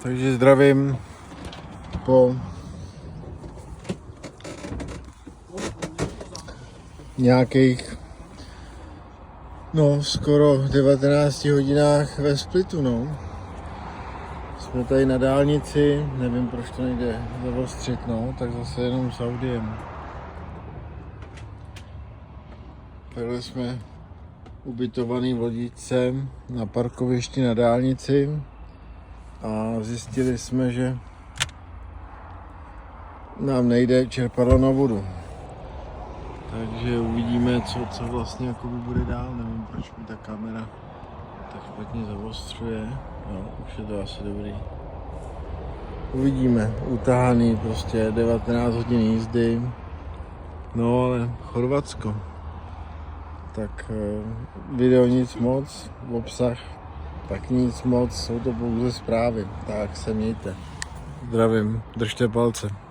Takže zdravím po nějakých skoro 19 hodinách ve Splitu, Jsme tady na dálnici, nevím, proč to nejde zaostřit, tak zase jenom s Audiem. Takhle jsme ubytovaný v lodičce na parkovišti na dálnici a zjistili jsme, že nám nejde čerpadlo na vodu. Takže uvidíme, co vlastně jakoby bude dál. Nevím, proč mi ta kamera tak špatně zaostřuje. Už je to asi dobrý. Uvidíme. Utahaný prostě 19 hodin jízdy. Ale Chorvatsko. Tak video nic moc, obsah tak nic moc, jsou to pouze zprávy. Tak se mějte. Zdravím, držte palce.